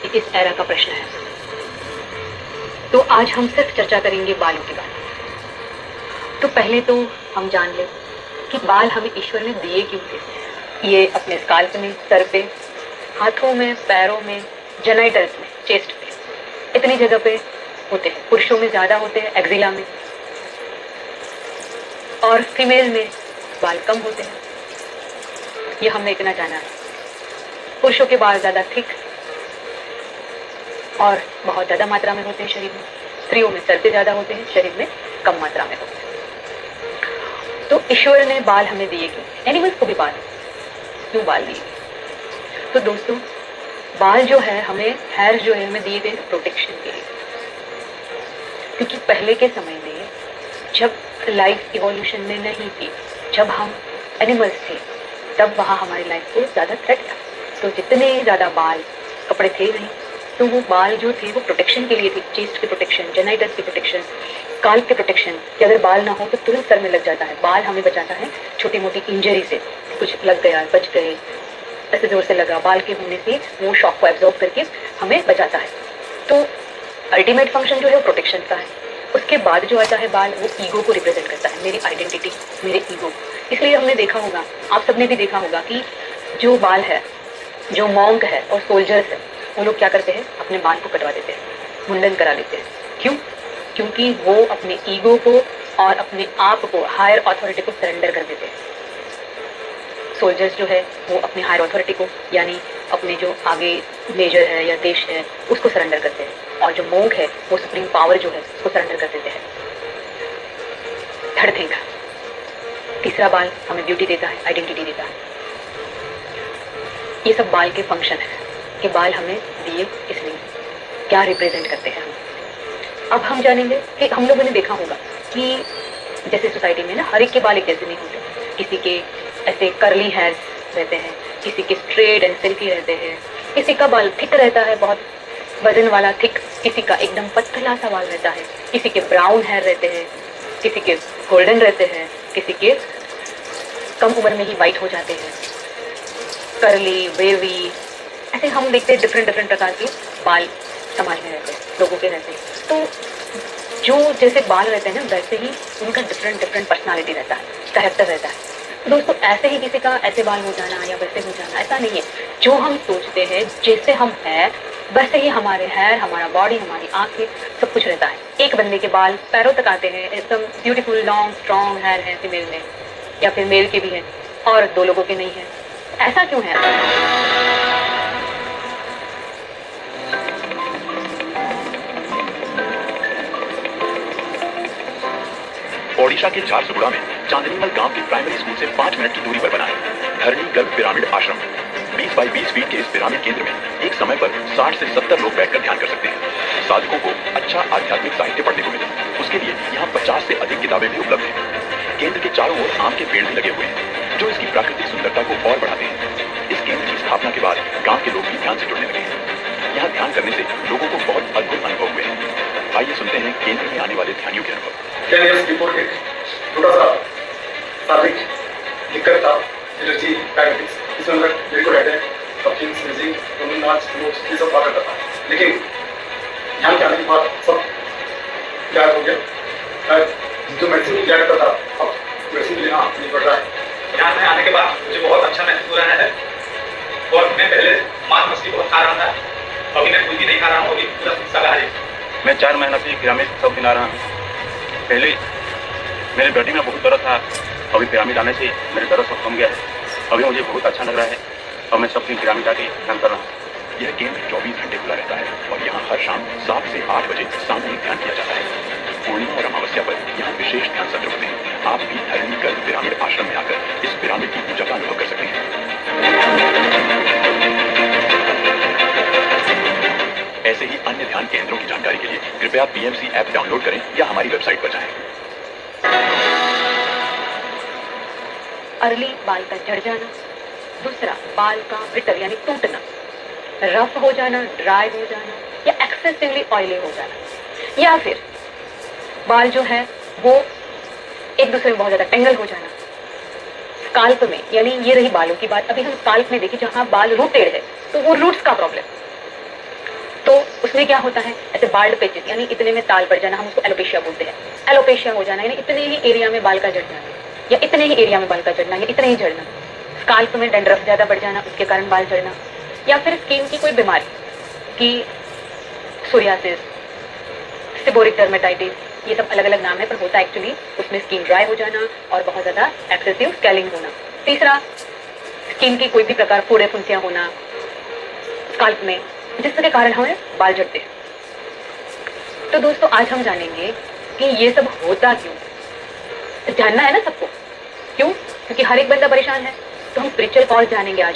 कि इस एरा का प्रश्न है। तो आज हम सिर्फ चर्चा करेंगे बालों के बारे में। तो पहले तो हम जान लें कि बाल हमें ईश्वर ने दिए क्यों थे। ये अपने स्काल्प में, सर पे, हाथों में, पैरों में, जेनाइटल्स में, चेस्ट पे, इतनी जगह पे होते हैं। पुरुषों में ज्यादा होते हैं, एक्जिला में, और फीमेल में बाल कम होते हैं। ये हमने इतना जाना है। पुरुषों के बाल ज्यादा थिक और बहुत ज्यादा मात्रा में होते हैं शरीर में। स्त्रियों में सर पे ज्यादा होते हैं, शरीर में कम मात्रा में होते हैं। तो ईश्वर ने बाल हमें दिए क्यों? एनिमल्स को भी बाल क्यों बाल दिए? तो दोस्तों, बाल जो है हमें, हेयर जो है हमें दिए गए प्रोटेक्शन के लिए। क्योंकि पहले के समय में जब लाइफ इवोल्यूशन में नहीं थी, जब हम एनिमल्स थे, तब वहाँ हमारी लाइफ को ज़्यादा थ्रेट था। तो जितने ज़्यादा बाल, कपड़े थे नहीं, तो वो बाल जो थे वो प्रोटेक्शन के लिए थे। चेस्ट की प्रोटेक्शन, जेनाइटल्स की प्रोटेक्शन, स्काल्प की प्रोटेक्शन, कि अगर बाल ना हो तो तुरंत सर में लग जाता है। बाल हमें बचाता है छोटी मोटी इंजरी से, कुछ लग गया, बच गए, ऐसे जोर से लगा, बाल के होने से वो शॉक को एब्जॉर्ब करके हमें बचाता है। तो अल्टीमेट फंक्शन जो है वो प्रोटेक्शन का है। उसके बाद जो आता है बाल, वो ईगो को रिप्रेजेंट करता है, मेरी आइडेंटिटी, मेरे ईगो। इसलिए हमने देखा होगा, आप सबने भी देखा होगा कि जो बाल है, जो मॉन्क है और सोल्जर्स है, वो लोग क्या करते हैं, अपने बाल को कटवा देते हैं, मुंडन करा देते हैं। क्यों? क्योंकि वो अपने ईगो को और अपने आप को, हायर अथॉरिटी को सरेंडर कर देते हैं। सोल्जर्स जो है वो अपने हायर अथॉरिटी को, यानी अपने जो आगे मेजर है या देश है, उसको सरेंडर करते हैं। और जो मॉन्क है वो सुप्रीम पावर जो है उसको सरेंडर कर देते हैं। थर्ड थिंग, तीसरा बाल हमें ब्यूटी देता है, आइडेंटिटी देता है। ये सब बाल के फंक्शन है कि बाल हमें दिए इसलिए, क्या रिप्रेजेंट करते हैं हम। अब हम जानेंगे कि हम लोगों ने देखा होगा कि जैसे सोसाइटी में ना हर एक के बाल एक जैसे नहीं होते। किसी के ऐसे कर्ली हेयर्स रहते हैं, किसी के स्ट्रेट एंड सिल्की रहते हैं, किसी का बाल थिक रहता है, बहुत वजन वाला थिक, किसी का एकदम पतला सा बाल रहता है, किसी के ब्राउन हेयर रहते हैं, किसी के गोल्डन रहते हैं, किसी के कम उम्र में ही वाइट हो जाते हैं, कर्ली, वेवी, ऐसे हम देखते हैं डिफरेंट प्रकार के बाल समाज में रहते हैं, लोगों के रहते हैं। तो जो जैसे बाल रहते हैं ना, वैसे ही उनका डिफरेंट पर्सनालिटी रहता है, कैरेक्टर रहता है। दोस्तों, ऐसे ही किसी का ऐसे बाल हो जाना या वैसे हो जाना, ऐसा नहीं है। जो हम सोचते हैं, जैसे हम हैं, वैसे ही हमारे हेयर, हमारा बॉडी, हमारी आंखें, सब कुछ रहता है। एक बंदे के बाल पैरों तक आते हैं, एकदम ब्यूटीफुल लॉन्ग स्ट्रॉन्ग हेयर है फीमेल में, या फिर मेल के भी हैं, और दो लोगों के नहीं है। ऐसा क्यों है? ओडिशा के झारसुगुड़ा में चांदनीमल गांव के प्राइमरी स्कूल से 5 मिनट की दूरी पर बना है धरणी गर्भ पिरामिड आश्रम। 20 बाई 20 फीट के इस पिरामिड केंद्र में एक समय पर 60 से 70 लोग बैठकर ध्यान कर सकते हैं। साधकों को अच्छा आध्यात्मिक साहित्य पढ़ने को मिले, उसके लिए यहाँ 50 से अधिक किताबें भी उपलब्ध हैं। केंद्र के चारों ओर आम के पेड़ भी लगे हुए हैं, जो इसकी प्राकृतिक सुंदरता को और बढ़ाते हैं। इस केंद्र की स्थापना के बाद गाँव के लोग भी ध्यान से जुड़ने लगे हैं। यहाँ ध्यान करने से लोगों को बहुत अद्भुत अनुभव हुए हैं। आइए सुनते हैं केंद्र में आने वाले ध्यानियों के अनुभव। छोटा सा शारीरिक दिक्कत था, एलर्जी, डायबिटीज, इसमें मेरे को रहते हैं, कपिंग, स्नीजिंग, नाच, नोट्स, ये सब हुआ करता था। लेकिन ध्यान के आने के बाद सब गायब हो गया। जो मेडिसिन लिया करता था, अब मेडिसिन लेना नहीं पड़ रहा है। ध्यान में आने के बाद मुझे बहुत अच्छा महसूस हो रहा है। और मैं पहले मांस मछली बहुत खा रहा था, अभी मैं कोई भी नहीं खा रहा हूँ, अभी पूरा शाकाहारी। मैं 4 महीना से पिरामिड सब दिन आ रहा हूँ। पहले मेरे बॉडी में बहुत दर्द था, अभी पिरामिड आने से मेरे दर्द सब कम गया है। अभी मुझे बहुत अच्छा लग रहा है और मैं सब दिन पिरामिड आके ध्यान कर रहा हूँ। यह केंद्र 24 घंटे खुला रहता है और यहाँ हर शाम 7 से 8 बजे सामूहिक ध्यान किया जाता है। पूर्णिमा और अमावस्या पर यहाँ विशेष ध्यान सत्र होते हैं। आप भी धरणी गर्भ पिरामिड आश्रम में आकर इस पिरामिड की पूजा का अनुभव कर सकते हैं। ऐसे ही अन्य ध्यान केंद्रों की जानकारी के लिए कृपया PMC ऐप डाउनलोड करें या हमारी वेबसाइट पर जाएं। अर्ली बाल का झड़ जाना, दूसरा बाल का ब्रिटल यानी टूटना, रफ हो जाना, ड्राई हो जाना, या एक्सेसिवली ऑयली हो जाना, या फिर बाल जो है वो एक दूसरे में बहुत ज्यादा टेंगल हो जाना। स्काल्प में, यानी ये रही बालों की बात। अभी हम स्काल्प में देखें, जहां बाल रूटेड है, तो वो रूट्स का प्रॉब्लम। उसमें क्या होता है, ऐसे बाल्ड पेचेस यानी इतने में ताल पड़ जाना, हम उसको एलोपेशिया बोलते हैं। एलोपेशिया हो जाना यानी इतने ही एरिया में बाल का झड़ जाना, या इतने ही एरिया में बाल का झड़ना, या इतने ही झड़ना। स्काल्प में डैंड्रफ ज्यादा बढ़ जाना, उसके कारण बाल झड़ना, या फिर स्किन की कोई बीमारी की सोरियासिस, सेबोरिक डर्मेटाइटिस, ये सब अलग अलग नाम है, पर होता एक्चुअली उसमें स्किन ड्राई हो जाना और बहुत ज्यादा एक्सेसिव स्कैलिंग होना। तीसरा, स्किन की कोई भी प्रकार फोड़े फुंसियां होना स्काल्प में, जिसके कारण हमें बाल झड़ते हैं। तो दोस्तों आज हम जानेंगे कि ये सब होता क्यों। जानना है ना सबको, क्यों? क्योंकि हर एक बंदा परेशान है, तो हम स्पिरिचुअल कॉज जानेंगे आज,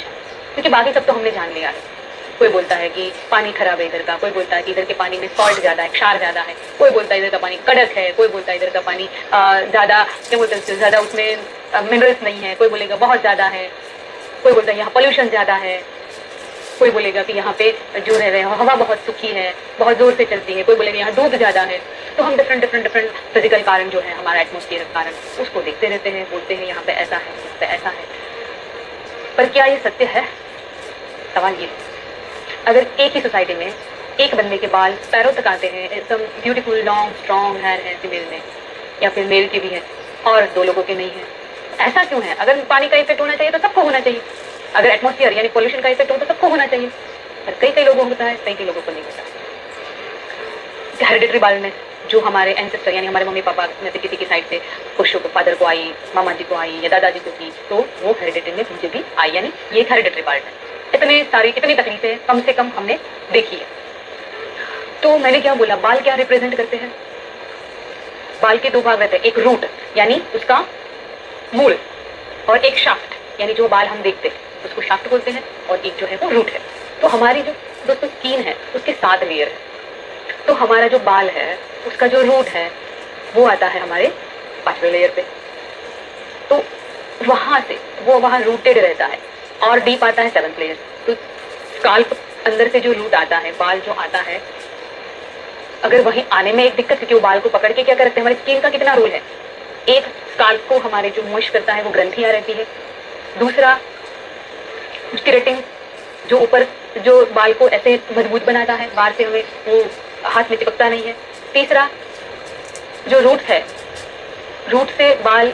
क्योंकि बाकी सब तो हमने जान लिया है। कोई बोलता है कि पानी खराब है इधर का, कोई बोलता है कि इधर के पानी में सॉल्ट ज्यादा है, क्षार ज्यादा है, कोई बोलता है इधर का पानी कड़क है, कोई बोलता है इधर का पानी ज्यादा, क्या बोलते हैं, ज्यादा उसमें मिनरल्स नहीं है, कोई बोलेगा बहुत ज्यादा है, कोई बोलता है यहाँ पोल्यूशन ज्यादा है, कोई बोलेगा कि यहाँ पे जो रह रहे हैं हवा बहुत सूखी है, बहुत जोर से चलती है, कोई बोलेगा यहाँ धूप ज्यादा है। तो हम डिफरेंट फिजिकल कारण जो है, हमारा एटमोस्फियर कारण, उसको देखते रहते हैं, बोलते हैं यहाँ पे ऐसा है, इस पे ऐसा है। पर क्या ये सत्य है? सवाल ये, अगर एक ही सोसाइटी में एक बंदे के बाल पैरों तक आते हैं, एकदम ब्यूटीफुल लॉन्ग स्ट्रॉन्ग हेयर है फीमेल में, या फिर मेल के भी है, और 2 लोगों के नहीं है, ऐसा क्यों है? अगर पानी का इफेक्ट होना चाहिए तो सबको होना चाहिए, अगर एटमॉस्फेयर यानी पोल्यूशन का इफेक्ट हो तो सबको होना चाहिए, पर कई लोगों को होता है, कई लोगों को नहीं होता। हेरिडिटरी बालनेस जो हमारे एंसेस्टर यानी हमारे मम्मी पापा में से किसी की साइड से पुष्यों को, फादर को आई, मामा जी को आई या दादाजी को की, तो वो हेरिडिटरी में मुझे भी आई, यानी ये एक हेरिडिटरी पार्ट है। इतनी तकलीफें कम से कम हमने देखी है। तो मैंने क्या बोला, बाल क्या रिप्रेजेंट करते हैं? बाल के 2 भाग रहते हैं, एक रूट यानी उसका मूल, और एक शाफ्ट यानी जो बाल हम देखते हैं उसको शाफ्ट बोलते हैं, और एक जो है वो रूट है। तो हमारी जो दोस्तों स्किन है उसके 7 लेयर है। तो हमारा जो बाल है उसका जो रूट है वो आता है हमारे 5वें लेयर पे, तो वहां से वो वहां रूटेड रहता है, और डीप आता है 7th लेयर। तो स्काल्प अंदर से जो रूट आता है, बाल जो आता है, अगर वहीं आने में एक दिक्कत, क्योंकि वो बाल को पकड़ के क्या करते हैं, हमारी स्किन का कितना रोल है। एक, स्काल्प को हमारे जो मॉइस्ट करता है वो ग्रंथियां रहती है। दूसरा, केराटिन जो ऊपर जो बाल को ऐसे मजबूत बनाता है, बाहर से हमें वो हाथ में चिपकता नहीं है। तीसरा, जो रूट है, रूट से बाल,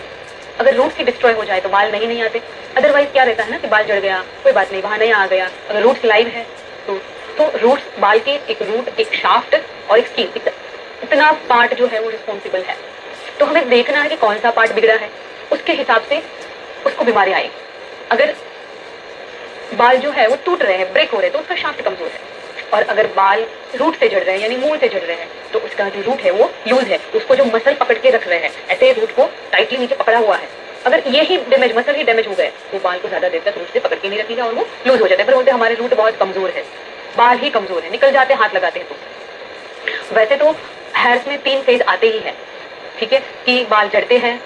अगर रूट ही डिस्ट्रॉय हो जाए तो बाल नहीं आते। अदरवाइज क्या रहता है ना कि बाल जड़ गया, कोई बात नहीं, वहां नहीं आ गया, अगर रूट्स लाइव है तो रूट्स, बाल के एक रूट, एक शाफ्ट और एक स्किन, इतना पार्ट जो है वो रिस्पॉन्सिबल है। तो हमें देखना है कि कौन सा पार्ट बिगड़ा है, उसके हिसाब से उसको बीमारी आएगी। अगर बाल जो है वो टूट रहे हैं, ब्रेक हो रहे हैं, तो उसका शाफ्ट कमजोर है, और अगर बाल रूट से झड़ रहे हैं यानी मूल से झड़ रहे हैं तो उसका जो रूट है वो लूज है, उसको जो मसल पकड़ के रख रहे हैं, ऐसे रूट को टाइटली नीचे पकड़ा हुआ है, अगर ये ही डैमेज, मसल ही डैमेज हो गए तो बाल को ज्यादा देर तक रूट से पकड़ के नहीं रखेगा और वो लूज हो जाते हैं। फिर बोलते हैं हमारे रूट बहुत कमजोर है, बाल ही कमजोर है, निकल जाते हैं हाथ लगाते हैं। तो वैसे तो हेयर्स में 3 फेज आते ही है, ठीक है, कि बाल झड़ते हैं,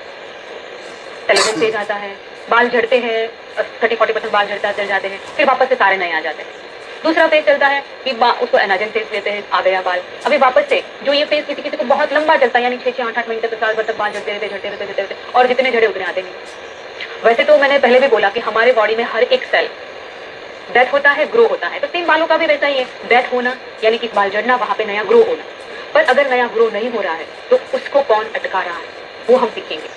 टेलिजन फेज आता है, बाल झड़ते हैं 30-40% बाल झड़ जाते हैं, फिर वापस से सारे नए आ जाते हैं। दूसरा फेज चलता है कि उसको एनाजन फेज लेते हैं, आ गया बाल, अभी वापस से जो ये फेज किसी को बहुत लंबा चलता है, यानी 6-8 महीने तक, साल भर तक बाल झड़ते रहते, और जितने झड़े उतने आते नहीं। वैसे तो मैंने पहले भी बोला कि हमारे बॉडी में हर एक सेल डेथ होता है, ग्रो होता है, तो सेम बालों का भी वैसा ही है, डेथ होना यानी कि बाल झड़ना, वहां पे नया ग्रो होना। पर अगर नया ग्रो नहीं हो रहा है तो उसको कौन अटका रहा है वो हम सीखेंगे,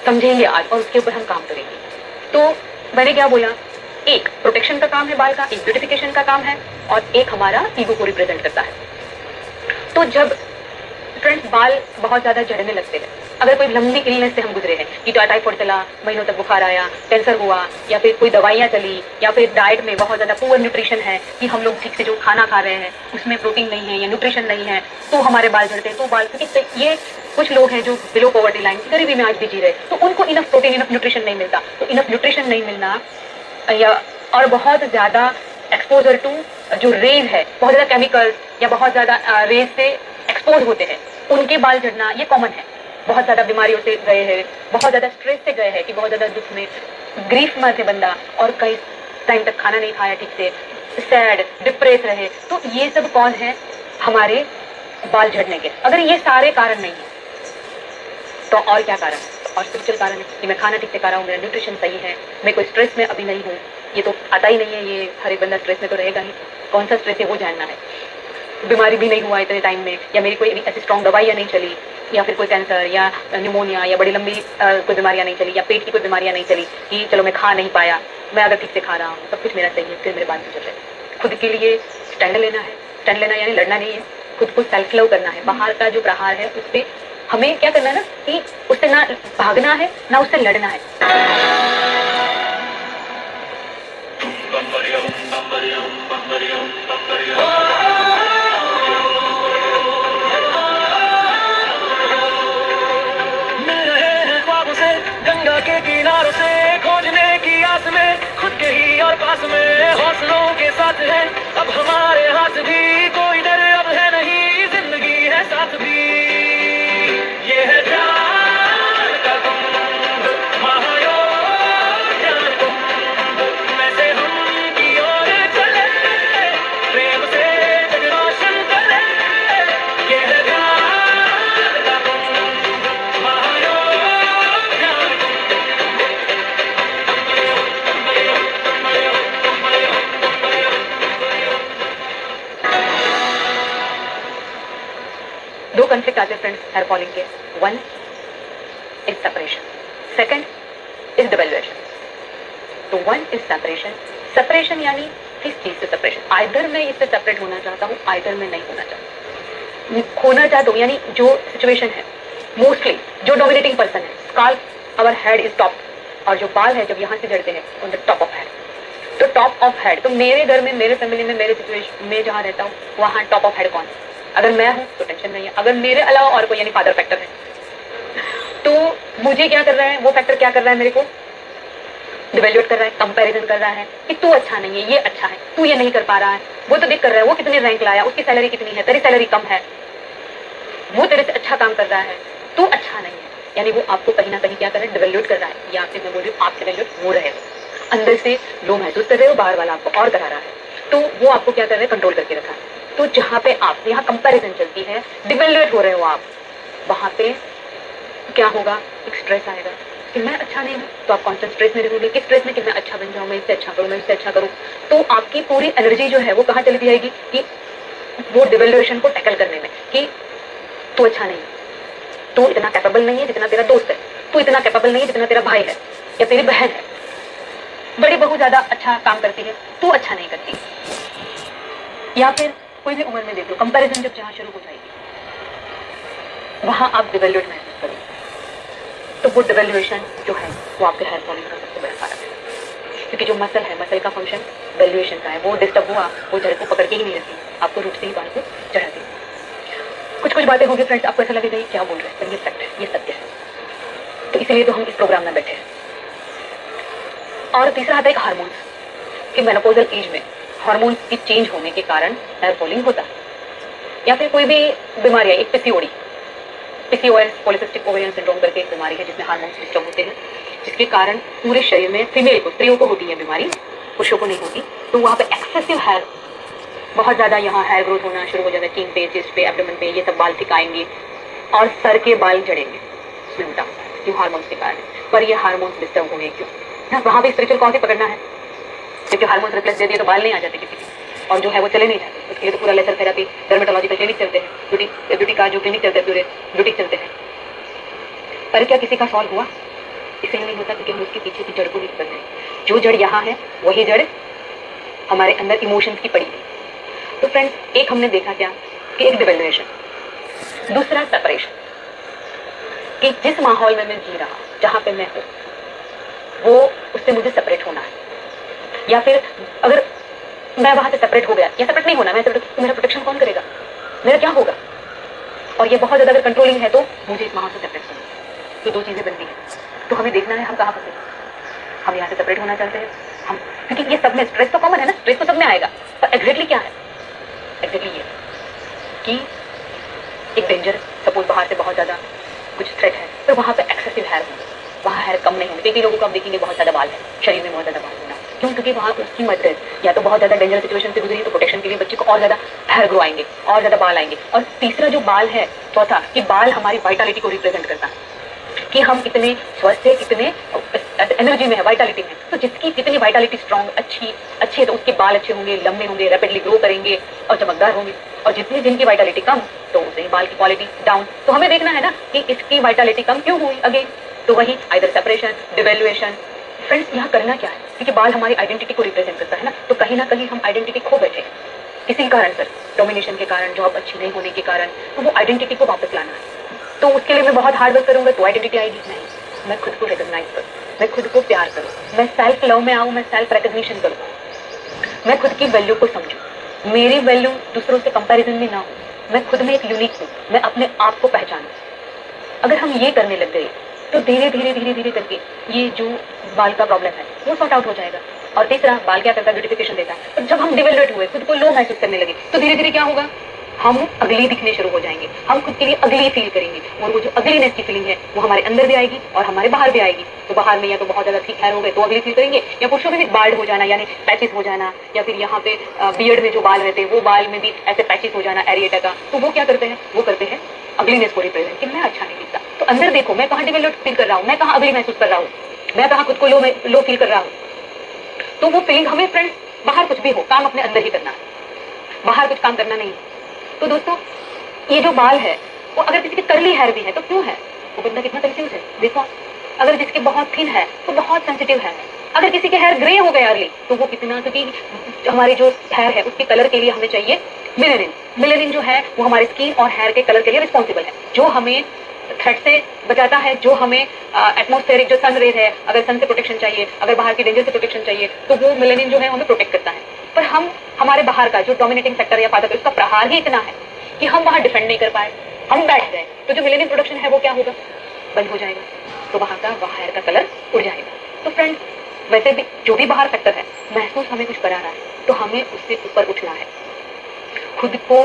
समझेंगे आज, और उसके ऊपर हम काम करेंगे। तो मैंने क्या बोला, एक प्रोटेक्शन का काम है बाल का, एक ब्यूटिफिकेशन का काम है, और एक हमारा ईगो को रिप्रेजेंट करता है। तो जब फ्रेंड्स बाल बहुत ज्यादा झड़ने लगते हैं, अगर कोई लंबी इलनेस से हम गुजरे हैं कि टाइफाइड चला, महीनों तक बुखार आया, कैंसर हुआ, या फिर कोई दवाइयाँ चली, या फिर डाइट में बहुत ज्यादा पुअर न्यूट्रिशन है कि हम लोग ठीक से जो खाना खा रहे हैं उसमें प्रोटीन नहीं है या न्यूट्रिशन नहीं है, तो हमारे बाल झड़ते हैं। तो बाल, क्योंकि ये कुछ लोग हैं जो बिलो पॉवर्टी लाइन, गरीबी में आज भी जी रहे, तो उनको इनफ प्रोटीन, इनफ न्यूट्रिशन नहीं मिलता। तो इनफ न्यूट्रिशन नहीं मिलना या और बहुत ज्यादा एक्सपोजर टू जो रेज है, बहुत ज्यादा केमिकल्स या बहुत ज्यादा रेज से एक्सपोज होते हैं, उनके बाल झड़ना ये कॉमन है। बहुत ज्यादा बीमारियों से गए हैं, बहुत ज्यादा स्ट्रेस से गए हैं, कि बहुत ज्यादा दुख में, ग्रीफ में थे बंदा, और कई टाइम तक खाना नहीं खाया ठीक से, सैड, डिप्रेस रहे, तो ये सब कौन है, हमारे बाल झड़ने के। अगर ये सारे कारण नहीं है तो और क्या कारण है? और स्पिरिचुअल कारण है कि मैं खाना ठीक से खा रहा हूँ, मेरा न्यूट्रिशन सही है, मैं कोई स्ट्रेस में अभी नहीं हूँ, ये तो आता ही नहीं है, ये हर एक बंदा स्ट्रेस में तो रहेगा ही, कौन सा स्ट्रेस है वो जानना है। बीमारी भी नहीं हुआ इतने टाइम में, या मेरी कोई ऐसी स्ट्रॉन्ग दवाइयाँ नहीं चली, या फिर कोई कैंसर या न्यूमोनिया या बड़ी लंबी कोई बीमारियाँ नहीं चली, या पेट की कोई बीमारियाँ नहीं चली कि चलो मैं खा नहीं पाया, मैं अगर ठीक से खा रहा हूँ, सब कुछ मेरा सही है, फिर मेरे बात नहीं चल रहे। खुद के लिए स्टैंड लेना है। स्टैंड लेना यानी लड़ना नहीं है, खुद को सेल्फ लव करना है। बाहर का जो प्रहार है उससे हमें क्या करना है ना, कि उससे ना भागना है ना उससे लड़ना है। गंगा के किनारों से खोजने की आस में, खुद के ही और पास में हौसलों के साथ है अब हमारे हाथ भी, कोई डर अब है नहीं, जिंदगी है साथ भी। ये है ध्यान का कुंभ, महायोग ध्यान कुंभ, वैसे हम की ओर चले, प्रेम से जग रोशन करे। ये है ध्यान का कुंभ, महायोग ध्यान दो कंफ्लिक्ट आते हैं फ्रेंड्स हेयर फॉलिंग के। One is separation, second is devaluation. तो वन इज सेपरेशन। सेपरेशन यानी किस चीज से सेपरेशन? आइदर मैं इससे सेपरेट होना चाहता हूँ, आइदर मैं नहीं होना चाहता। होना चाहता हूँ यानी जो सिचुएशन है, मोस्टली जो डोमिनेटिंग पर्सन है, scalp our head is top, और जो बाल है जब यहाँ से जड़ते हैं on the top of head, तो टॉप ऑफ हेड। तो मेरे घर में, मेरे फैमिली में, मेरे सिचुएशन में जहाँ रहता हूँ वहाँ टॉप ऑफ हेड कौन है? अगर मैं हूं तो टेंशन नहीं है, अगर मेरे अलावा और कोई यानी फादर फैक्टर है, तो मुझे क्या कर रहा है, वो फैक्टर क्या कर रहा है, मेरे को डिवेल्यूट कर रहा है, कंपैरिजन कर रहा है कि तू अच्छा नहीं है, ये अच्छा है, तू ये नहीं कर पा रहा है। वो तो देख कर रहा है वो कितनी रैंक लाया, उसकी सैलरी कितनी है, तेरी सैलरी कम है, वो तेरे से अच्छा काम कर रहा है, तू अच्छा नहीं है। यानी वो आपको कहीं ना कहीं क्या कर रहा है, डिवेल्यूट कर रहा है। या आपसे मैं बोल रही हूँ, आप डिवेल्यूट हो रहे हो, अंदर से लो महसूस कर रहे हो, बाहर वाला आपको और करा रहा है, तो वो आपको क्या कर रहे हैं, कंट्रोल करके रखा है। तो जहाँ पे आप, यहाँ कंपैरिजन चलती है, डिवेल्यूट हो रहे हो आप, वहां पे क्या होगा, एक स्ट्रेस आएगा कि मैं अच्छा नहीं हूँ, तो आप कॉन्स्टेंट स्ट्रेस में रहोगे, किस स्ट्रेस में कि मैं अच्छा बन जाऊँ, मैं इससे अच्छा करूँ, मैं इससे अच्छा करूँ। तो आपकी पूरी एनर्जी जो है वो कहाँ चली जाएगी, कि वो डिवेल्यूएशन को टैकल करने में, कि तू अच्छा नहीं है, तू इतना कैपेबल नहीं है जितना तेरा दोस्त है, तू इतना कैपेबल नहीं है जितना तेरा भाई है या तेरी बहन है, बड़ी बहू ज्यादा अच्छा काम करती है, तू अच्छा नहीं करती। या फिर कोई भी उम्र में देख लो, कंपैरिजन जब जहाँ शुरू हो जाएगी वहां आप डिवेल्यूट महसूस करोगे, तो वो डिवेल्यूएशन जो है वो आपके हेयर फॉलिंग का सबसे बड़ा कारण है। क्योंकि जो मसल है, मसल का फंक्शन वैल्यूएशन का है, वो डिस्टर्ब हुआ, वो जड़ को पकड़ के ही नहीं रहती, आपको रूट से ही बाल को चढ़ाती है। कुछ कुछ बातें होंगी फ्रेंड्स, आपको ऐसा लगेगा ये क्या बोल रहे हैं, पर ये फैक्ट है, ये सत्य है। तो इसलिए तो हम इस प्रोग्राम में बैठे हैं। और तीसरा आता है हार्मोन्स, कि मेनोपॉजल एज में हार्मोन्स की चेंज होने के कारण हेयर फॉलिंग होता है। या फिर कोई भी बीमारी है, एक PCOD, PCOS polycystic ovarian syndrome करके एक बीमारी है जिसमें हार्मोन्स डिस्टर्ब होते हैं, जिसके कारण पूरे शरीर में, फीमेल को, स्त्रियों को होती है बीमारी, पुरुषों को नहीं होती। तो वहाँ पे एक्सेसिव हेयर, बहुत ज़्यादा यहाँ हेयर ग्रोथ होना शुरू हो जाता है, चीन पे, चेस्ट पे, एब्डोमेन पे, ये सब बाल थिक आएंगे और सर के बाल झड़ेंगे, उल्टा, क्यों? हार्मोन्स के कारण। पर ये हार्मोन्स डिस्टर्ब होंगे क्यों? वहाँ पे स्पिरिचुअल कौन से पकड़ना है, क्योंकि हार्मोन्स रिप्लेस दे दिए तो बाल नहीं आ जाते किसी के, और जो है वो चले नहीं जाते। उसके लिए तो पूरा लेजर थेरेपी, डर्मेटोलॉजिकल क्लिनिक चलते हैं, ब्यूटी का जो क्लिनिक चलते हैं, पूरे ब्यूटी चलते हैं। पर क्या किसी का सॉल्व हुआ? इसलिए नहीं होता क्योंकि हम उसके पीछे की जड़ को नहीं पकड़ रहे। जो जड़ यहाँ है वही जड़ हमारे अंदर इमोशंस की पड़ी है। तो फ्रेंड्स, एक हमने देखा क्या, कि एक डिवेल्यूएशन, दूसरा सेपरेशन, कि जिस माहौल में मैं जी रहा, जहाँ पे मैं हूँ, वो उससे मुझे सेपरेट होना है। या फिर अगर मैं वहां से सेपरेट हो गया, या सेपरेट नहीं होना, मैं सेपरेट, तो मेरा प्रोटेक्शन कौन करेगा, मेरा क्या होगा? और ये बहुत ज्यादा अगर कंट्रोलिंग है तो मुझे इस माहौल से सेपरेट करना है। तो दो चीजें बनती हैं। तो हमें देखना है हम कहाँ फंसे। हम यहाँ से सेपरेट होना चाहते हैं हम, क्योंकि ये सब में स्ट्रेस तो कॉमन है ना, स्ट्रेस तो सब में आएगा, पर एग्जैक्टली क्या है, एग्जैक्टली ये कि एक डेंजर, सपोज बाहर से बहुत ज्यादा कुछ थ्रेट है, तो वहाँ पे एक्सेसिव हेयर होंगे, वहाँ हेयर कम नहीं होंगे। कई लोगों को आप देखेंगे बहुत ज्यादा बाल है, शरीर में बहुत ज्यादा बाल होना, क्यों? क्योंकि वहाँ उसकी मदद, या तो बहुत ज्यादा डेंजर सिचुएशन से गुजरी तो प्रोटेक्शन के लिए बच्चे को और ज्यादा हेयर ग्रो आएंगे, और ज्यादा बाल आएंगे। और तीसरा जो बाल है, चौथा, कि बाल हमारी वाइटलिटी को रिप्रेजेंट करता है, कि हम कितने स्वस्थ है, कितने एनर्जी में है, वाइटलिटी में। तो जिसकी जितनी वाइटलिटी स्ट्रॉन्ग, अच्छी है, तो उसके बाल अच्छे होंगे, लंबे होंगे, रैपिडली ग्रो करेंगे और चमकदार होंगे। और जितनी जिनकी वाइटलिटी कम तो उतनी बाल की क्वालिटी डाउन। तो हमें देखना है ना कि इसकी वाइटलिटी कम क्यों हुई अगेन, तो वही आइदर सेपरेशन, डिवेल्युएशन। फ्रेंड्स यहाँ करना क्या है, क्योंकि बाल हमारी आइडेंटिटी को रिप्रेजेंट करता है ना, तो कहीं ना कहीं हम आइडेंटिटी खो बैठे किसी कारण सर, डोमिनेशन के कारण, जॉब अच्छी नहीं होने के कारण, तो वो आइडेंटिटी को वापस लाना है। तो उसके लिए मैं बहुत हार्ड वर्क करूंगा तो आइडेंटिटी आएगी नहीं, मैं खुद को रिकॉग्नाइज करूँ, मैं खुद को प्यार करूँ, मैं सेल्फ लव में आऊँ, मैं सेल्फ रिकॉग्निशन करूँ, मैं खुद की वैल्यू को समझूं, मेरी वैल्यू दूसरों से कंपैरिजन में ना हो, मैं खुद में एक यूनिक हूँ, मैं अपने आप को पहचानूं। अगर हम ये करने लग गए तो धीरे धीरे धीरे धीरे करके ये जो बाल का प्रॉब्लम है वो सॉर्ट आउट हो जाएगा। और तीसरा, बाल क्या करता है, ब्यूटिफिकेशन देता है। तो जब हम डिवेल्युएट हुए, खुद को लो महसूस करने लगे, तो धीरे धीरे क्या होगा, हम अगली दिखने शुरू हो जाएंगे, हम खुद के लिए अगली फील करेंगे, और वो जो अगलीनेस की फीलिंग है वो हमारे अंदर भी आएगी और हमारे बाहर भी आएगी। तो बाहर में या तो बहुत ज्यादा थिक हेयर हो गए तो अगली फील करेंगे, या पुरुषों में भी बाल्ड हो जाना यानी पैचेस हो जाना, या फिर यहाँ पे बियर्ड में जो बाल रहते हैं वो बाल में भी ऐसे पैचेस हो जाना एरिएटा का, तो वो क्या करते हैं, वो करते हैं अगलीनेस को रिप्रेजेंट कि मैं अच्छा नहीं दिखता। तो अंदर देखो मैं कहाँ डेवलप फील कर रहा हूँ, मैं कहाँ अगली महसूस कर रहा हूँ, मैं कहाँ खुद को लो फील कर रहा हूँ। तो वो फीलिंग हमें फ्रेंड्स बाहर कुछ भी हो, काम अपने अंदर ही करना है, बाहर कुछ काम करना नहीं है। तो दोस्तों ये जो बाल है वो अगर किसी के कर्ली हेयर भी है तो क्यों है, वो बंदा कितना कंफ्यूज है। देखो अगर जिसके बहुत थिन है तो बहुत सेंसिटिव है, अगर किसी के हेयर ग्रे हो गए अर्ली तो वो कितना, क्योंकि हमारे जो हेयर है उसके कलर के लिए हमें चाहिए मिलेनिन। मिलेनिन जो है वो हमारे स्किन और हेयर के कलर के लिए रिस्पॉन्सिबल है, जो हमें थ्रेट से बचाता है, जो हमें एटमॉस्फेरिक जो सन रेज है, अगर सन से प्रोटेक्शन चाहिए, अगर बाहर की डेंजर से प्रोटेक्शन चाहिए तो वो मिलेनिन जो है हमें प्रोटेक्ट करता है। पर हम हमारे बाहर का जो डोमिनेटिंग फैक्टर या फादर उसका प्रहार ही इतना है कि हम वहां डिफेंड नहीं कर पाए, हम बैठ गए, तो जो मिलेनियम प्रोडक्शन है वो क्या होगा, बंद हो जाएगा, तो वहां का बाहर का कलर उड़ जाएगा। तो फ्रेंड्स वैसे भी जो भी बाहर फैक्टर है महसूस हमें कुछ करा रहा है तो हमें उससे ऊपर उठना है, खुद को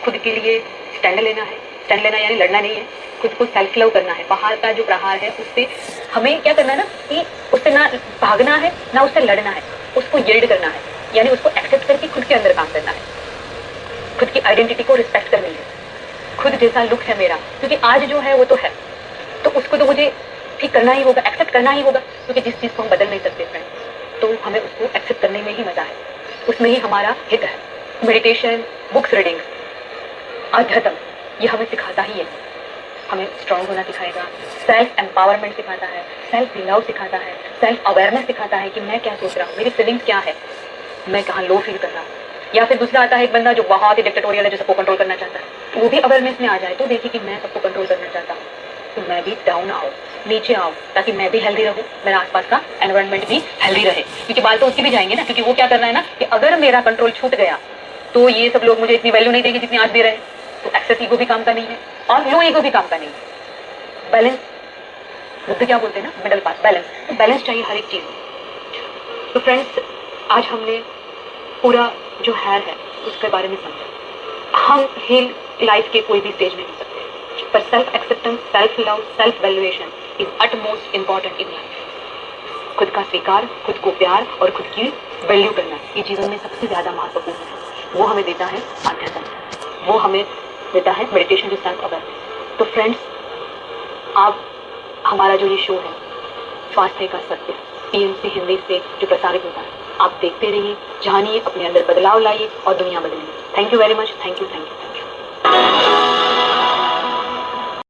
खुद के लिए स्टैंड लेना है। स्टैंड लेना यानी लड़ना नहीं है, खुद को सेल्फ लव करना है। बाहर का जो प्रहार है उससे हमें क्या करना है ना, कि उससे ना भागना है ना उससे लड़ना है, उसको यील्ड करना है, यानी उसको एक्सेप्ट करके खुद के अंदर काम करना है, खुद की आइडेंटिटी को रिस्पेक्ट करनी है। खुद जैसा लुक है मेरा, क्योंकि आज जो है वो तो है, तो उसको तो मुझे ठीक करना ही होगा, एक्सेप्ट करना ही होगा, क्योंकि जिस चीज़ को हम बदल नहीं सकते फ्रेंड, तो हमें उसको एक्सेप्ट करने में ही मजा है, उसमें ही हमारा हित है। मेडिटेशन, बुक्स रीडिंग, अध्यात्म ये हमें सिखाता ही है, हमें स्ट्रांग होना सिखाएगा, सेल्फ एम्पावरमेंट सिखाता है, सेल्फ लव सिखाता है, सेल्फ अवेयरनेस सिखाता है कि मैं क्या सोच रहा हूँ, मेरी फीलिंग्स क्या है, मैं कहाँ लो फील कर रहा हूँ। या फिर दूसरा आता है एक बंदा जो बहुत ही डिक्टेटोरियल है, जो सबको कंट्रोल करना चाहता है, तो वो भी अवेयरनेस में आ जाए तो देखिए कि मैं सबको कंट्रोल करना चाहता हूँ, तो मैं भी डाउन आऊँ, नीचे आऊँ, ताकि मैं भी हेल्दी रहूँ, मेरा आसपास का एनवायरनमेंट भी हेल्दी रहे, क्योंकि बाल तो उसके भी जाएंगे ना, क्योंकि वो क्या करना है ना कि अगर मेरा कंट्रोल छूट गया तो ये सब लोग मुझे इतनी वैल्यू नहीं देंगे जितनी आज दे रहे हैं। तो एक्सेस ईगो भी काम का नहीं है और लो ईगो भी काम का नहीं है। बैलेंस, बुद्ध क्या बोलते हैं ना, मिडल पास, बैलेंस। तो बैलेंस चाहिए हर एक चीज में। तो फ्रेंड्स आज हमने पूरा जो हेयर है उसके बारे में समझा। हम हील लाइफ के कोई भी स्टेज में हो सकते, पर self acceptance, self love, self valuation is utmost important in life. खुद का स्वीकार, खुद को प्यार और खुद की वैल्यू करना, ये जीवन में सबसे ज्यादा महत्वपूर्ण है। वो हमें देता है अध्यात्म, वो हमें देता है मेडिटेशन, जो सेल्फ अवेयरनेस। तो फ्रेंड्स आप हमारा जो ये शो है स्वास्थ्य का सत्य PMC हिंदी से जो प्रसारित होता है, आप देखते रहिए, जानिए, अपने अंदर बदलाव लाइए और दुनिया बदलिए। Thank you very much, thank you.